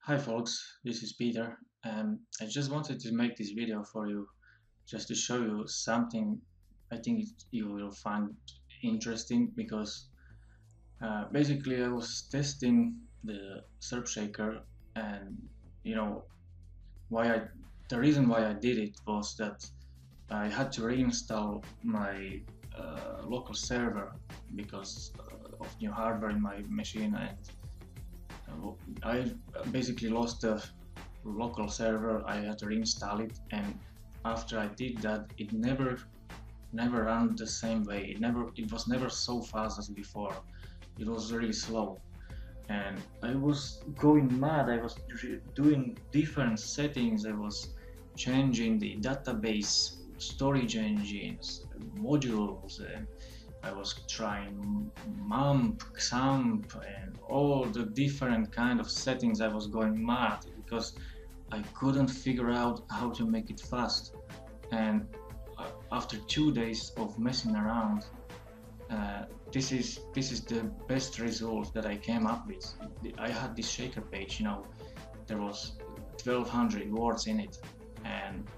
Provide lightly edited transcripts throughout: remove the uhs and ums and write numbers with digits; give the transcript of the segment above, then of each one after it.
Hi folks, this is Peter. I just wanted to make this video for you just to show you something I think you will find interesting because basically I was testing the Serp shaker, and you know why I the reason why I did it was that I had to reinstall my local server because of new hardware in my machine, and I basically lost the local server. I had to reinstall it, and after I did that, it never ran the same way. It was never so fast as before. It was really slow, and I was going mad. I was doing different settings. I was changing the database, storage engines, modules, and I was trying MAMP, XAMPP, and all the different kind of settings. I was going mad because I couldn't figure out how to make it fast. And after 2 days of messing around, this is the best result that I came up with. I had this shaker page, there was 1200 words in it, and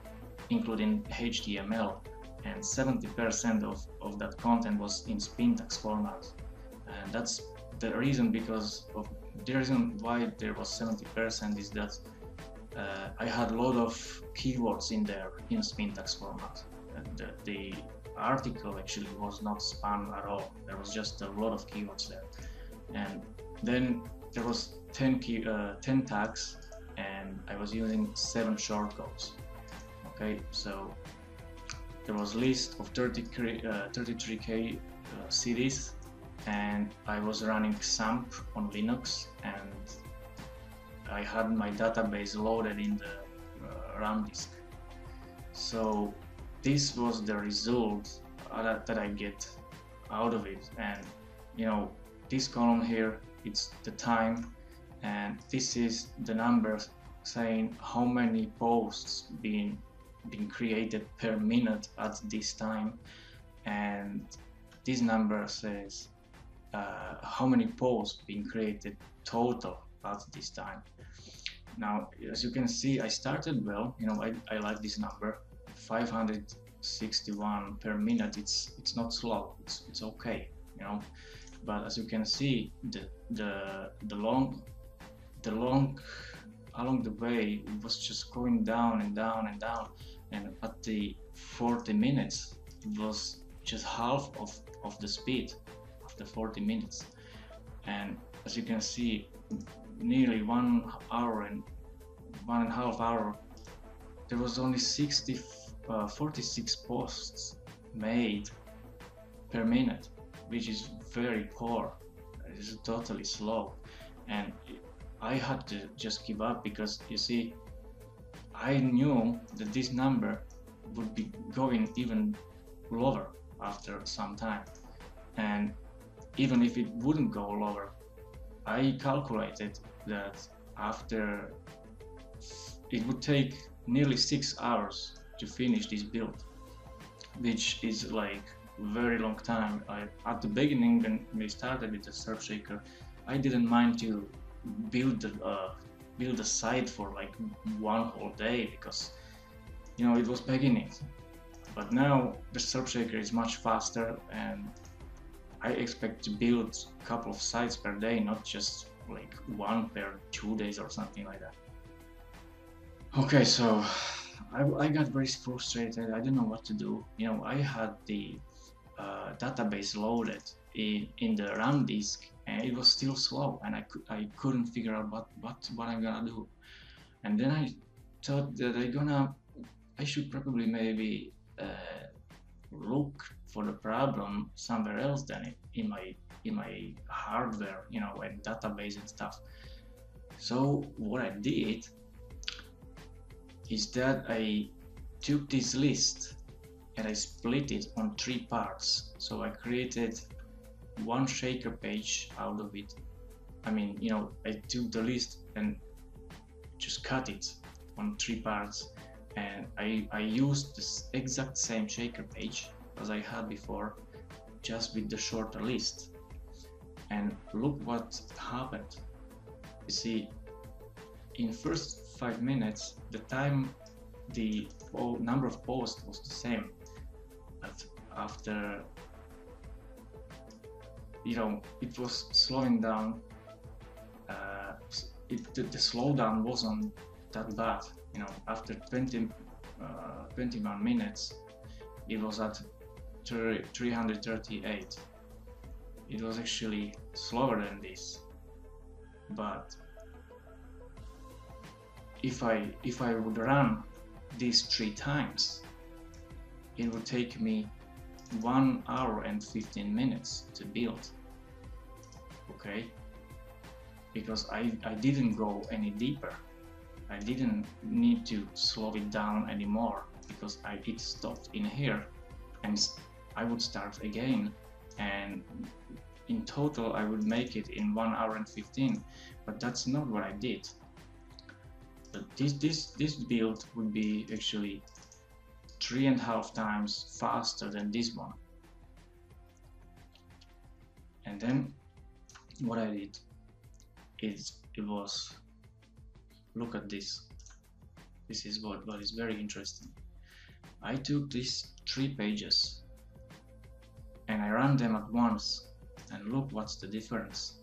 including HTML, and 70% of that content was in syntax format. And that's the reason why there was 70% is that I had a lot of keywords in there in syntax format. And the article actually was not spam at all. There was just a lot of keywords there. And then there was 10 tags, and I was using 7 shortcodes. Okay, so there was a list of 33k cities, and I was running XAMPP on Linux, and I had my database loaded in the RAM disk. So this was the result that I get out of it. And this column here, it's the time, and this is the number saying how many posts being created per minute at this time, and this number says how many posts being created total at this time. Now, as you can see, I started well. I like this number, 561 per minute. It's not slow. It's okay. But as you can see, the long along the way, it was just going down and down and down, and at the 40 minutes it was just half of the speed of the 40 minutes. And as you can see, nearly 1 hour and 1.5 hours, there was only 46 posts made per minute, which is very poor. It is totally slow, and I had to just give up because, you see, I knew that this number would be going even lower after some time. And even if it wouldn't go lower, I calculated that after it would take nearly 6 hours to finish this build, which is like very long time. At the beginning, when we started with the Serp shaker, I didn't mind to build a site for like 1 whole day because it was beginning. But now the Serp shaker is much faster, and I expect to build a couple of sites per day, not just like 1 per 2 days or something like that. Okay, so I got very frustrated. I didn't know what to do. I had the database loaded in the RAM disk, and it was still slow, and I couldn't figure out what I'm gonna do. And then I thought that I should probably maybe look for the problem somewhere else than in my hardware, and database and stuff. So what I did is that I took this list and I split it on 3 parts. So I created one shaker page out of it. I took the list and just cut it on 3 parts, and I used this exact same shaker page as I had before, just with the shorter list. And look what happened. You see, in first 5 minutes, the number of posts was the same, but after, it was slowing down. The slowdown wasn't that bad. After 21 minutes, it was at 338. It was actually slower than this, but if I would run these 3 times, it would take me 1 hour and 15 minutes to build. Okay, because I didn't go any deeper. I didn't need to slow it down anymore, because it stopped in here, and I would start again, and in total I would make it in 1 hour and 15. But that's not what I did. But this build would be actually 3.5 times faster than this one. And then what I did is, look at this. This is what is very interesting. I took these 3 pages and I ran them at once, and look what's the difference.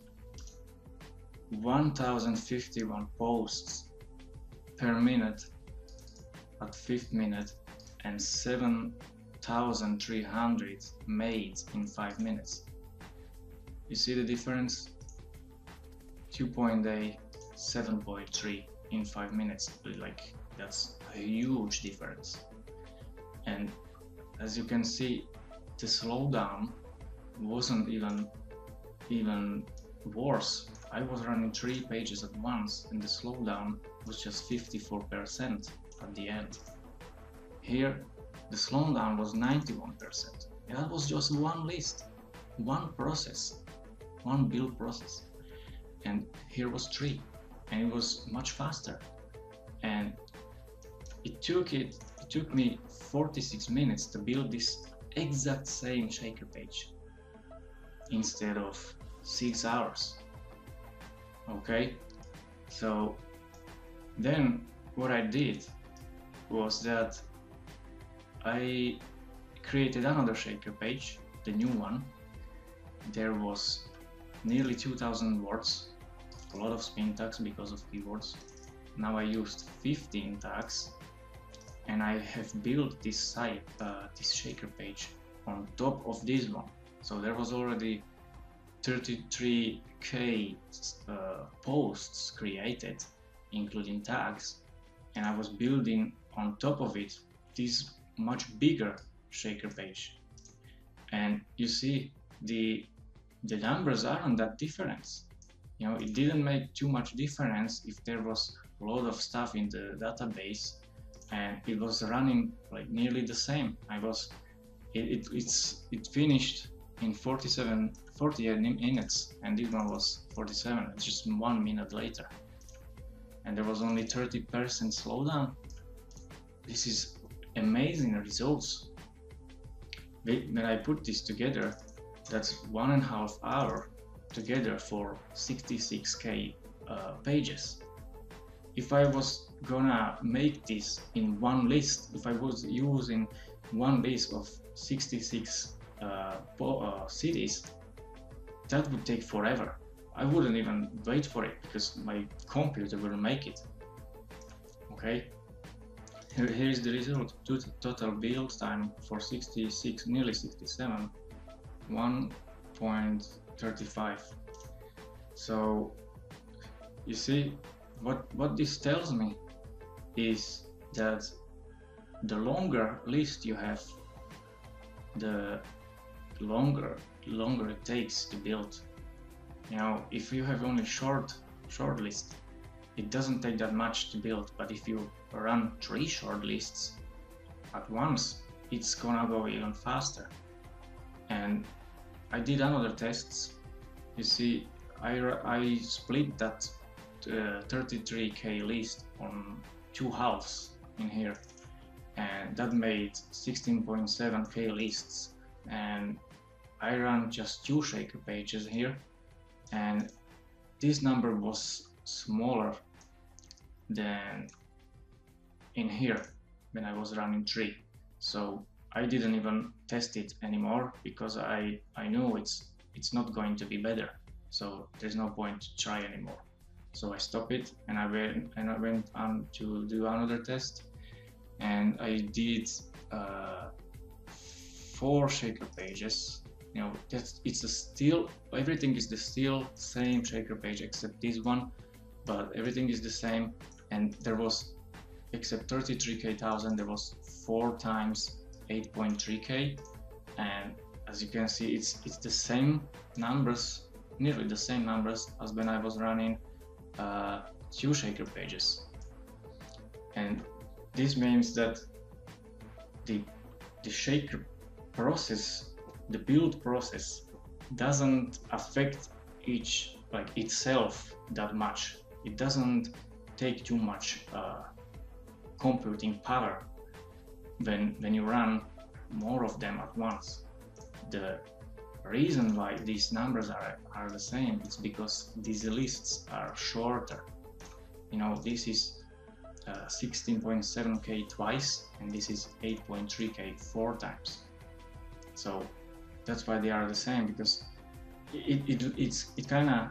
1051 posts per minute at 5th minute, and 7,300 made in 5 minutes. You see the difference? 2.8, 7.3 in 5 minutes. Like, that's a huge difference. And as you can see, the slowdown wasn't even worse. I was running 3 pages at once, and the slowdown was just 54% at the end. Here, the slowdown was 91%. And that was just one list, one process, one build process. And here was 3, and it was much faster. And it took me 46 minutes to build this exact same shaker page instead of 6 hours. Okay, so then what I did was that I created another shaker page, the new one. There was nearly 2,000 words, a lot of spin tags because of keywords. Now I used 15 tags, and I have built this site, this shaker page on top of this one. So there was already 33k posts created, including tags, and I was building on top of it this much bigger shaker page. And you see, the numbers aren't that different. It didn't make too much difference if there was a lot of stuff in the database, and it was running like nearly the same. It finished in 48 minutes, and this one was 47, just 1 minute later, and there was only 30% slowdown. This is amazing results. When I put this together, that's 1.5 hour together for 66k pages. If I was gonna make this in one list, if I was using one list of 66 cities, that would take forever. I wouldn't even wait for it because my computer will make it. Okay, here is the result. Total build time for 66, nearly 67, 1.35. So you see, what this tells me is that the longer list you have, the longer it takes to build. If you have only short list, it doesn't take that much to build. But if you run 3 short lists at once, it's gonna go even faster. And I did another tests. You see, I split that 33k list on 2 halves in here, and that made 16.7k lists. And I ran just 2 shaker pages here, and this number was smaller than in here when I was running 3. So I didn't even test it anymore because I knew it's not going to be better. So there's no point to try anymore. So I stopped it, and I went on to do another test, and I did 4 shaker pages. You know, everything is the still same shaker page except this one, but everything is the same. And there was, except 33k1000, there was 4 times 8.3k, and as you can see, it's the same numbers, nearly the same numbers as when I was running 2 shaker pages. And this means that the shaker process, the build process, doesn't affect itself that much. It doesn't take too much computing power when you run more of them at once. The reason why these numbers are the same is because these lists are shorter. You know, this is 16.7k twice, and this is 8.3k 4 times. So that's why they are the same, because it kind of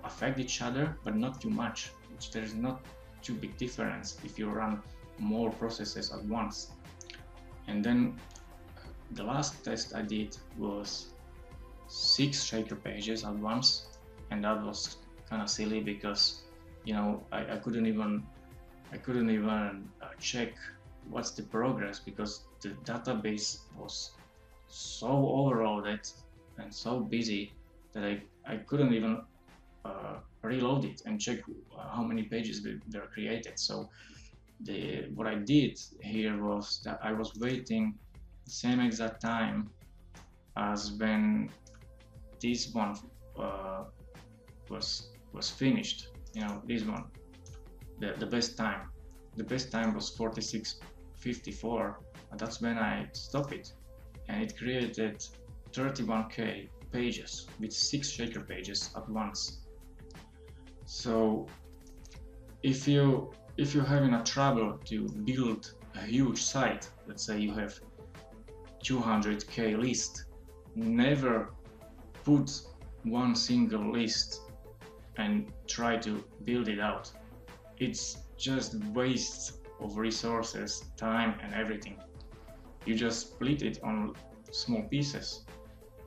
affect each other, but not too much. There's not too big difference if you run more processes at once. And then the last test I did was 6 shaker pages at once, and that was kind of silly because, you know, I couldn't even check what's the progress, because the database was so overloaded and so busy that I couldn't even reload it and check how many pages were created. So what I did here was that I was waiting the same exact time as when this one was finished. You know, this one, the best time. The best time was 46:54, and that's when I stopped it, and it created 31k pages with 6 shaker pages at once. So if you're having a trouble to build a huge site, let's say you have 200k list, never put one single list and try to build it out. It's just waste of resources, time, and everything. You just split it on small pieces,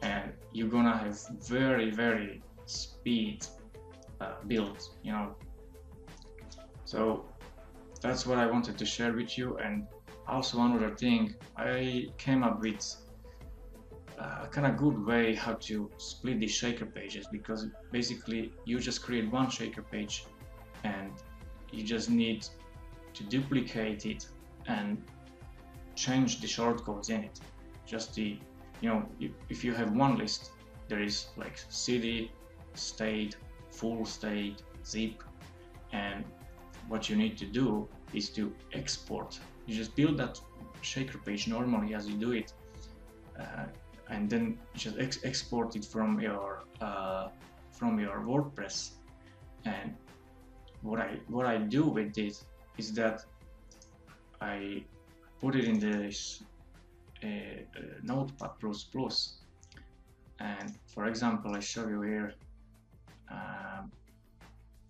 and you're gonna have very speed build, you know. So that's what I wanted to share with you. And also another thing, I came up with a kind of good way how to split the shaker pages, because basically you just create one shaker page and you just need to duplicate it and change the shortcodes in it. Just the, you know, if you have one list, there is like city, state, full state, zip, and what you need to do is to export. You just build that shaker page normally as you do it, and then just export it from your WordPress. And what I do with it is that I put it in this Notepad++, and for example, I show you here.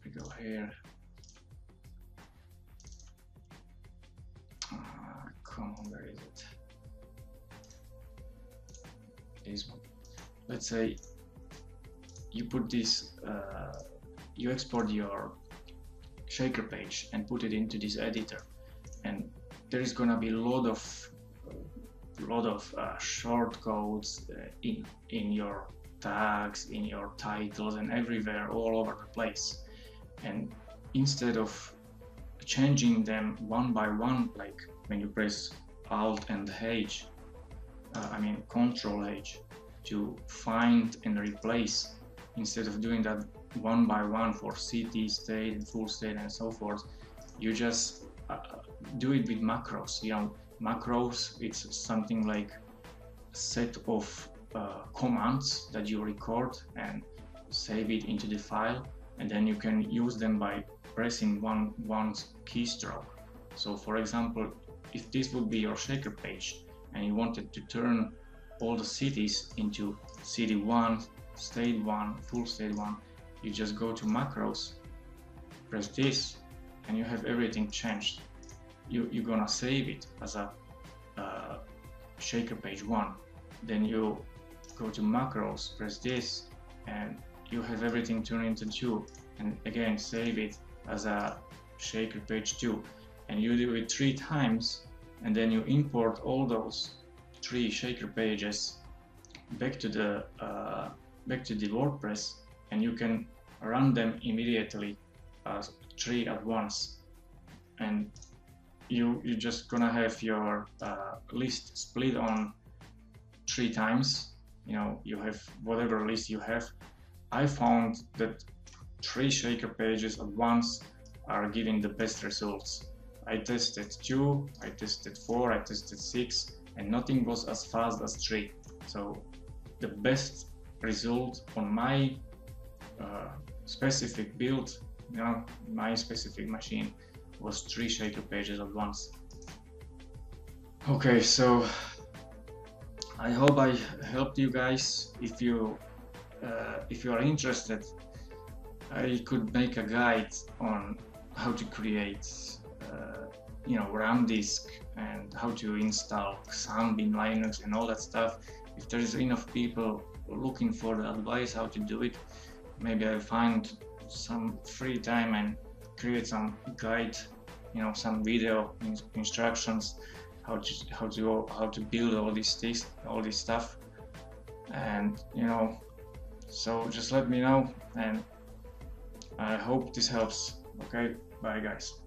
We go here. Come on, where is it? This one. Let's say you put this, you export your shaker page and put it into this editor, and there is gonna be a lot of short codes in your tags, in your titles, and everywhere, all over the place. And instead of changing them one by one, like when you press Alt and H, Control H, to find and replace, instead of doing that one by one for city, state, and full state, and so forth, you just do it with macros. You know, macros, it's something like a set of commands that you record and save it into the file, and then you can use them by pressing one keystroke. So for example, if this would be your shaker page and you wanted to turn all the cities into city 1, state 1, full state 1, you just go to macros, press this, and you have everything changed. You're gonna save it as a shaker page 1. Then you go to macros, press this, and you have everything turned into 2. And again, save it as a shaker page 2. And you do it 3 times, and then you import all those 3 shaker pages back to the WordPress, and you can run them immediately, 3 at once. And you're just gonna have your list split on 3 times. You know, you have whatever list you have. I found that 3 shaker pages at once are giving the best results. I tested 2, I tested 4, I tested 6, and nothing was as fast as 3. So the best result on my specific build, you know, my specific machine, was 3 shaker pages at once. Okay, so I hope I helped you guys. If you are interested, I could make a guide on how to create you know, RAM disk and how to install Xampp in Linux and all that stuff. If there is enough people looking for the advice how to do it, maybe I'll find some free time and create some guide, you know, some video instructions how to build all this stuff. And you know, so just let me know, and I hope this helps. Okay, bye guys.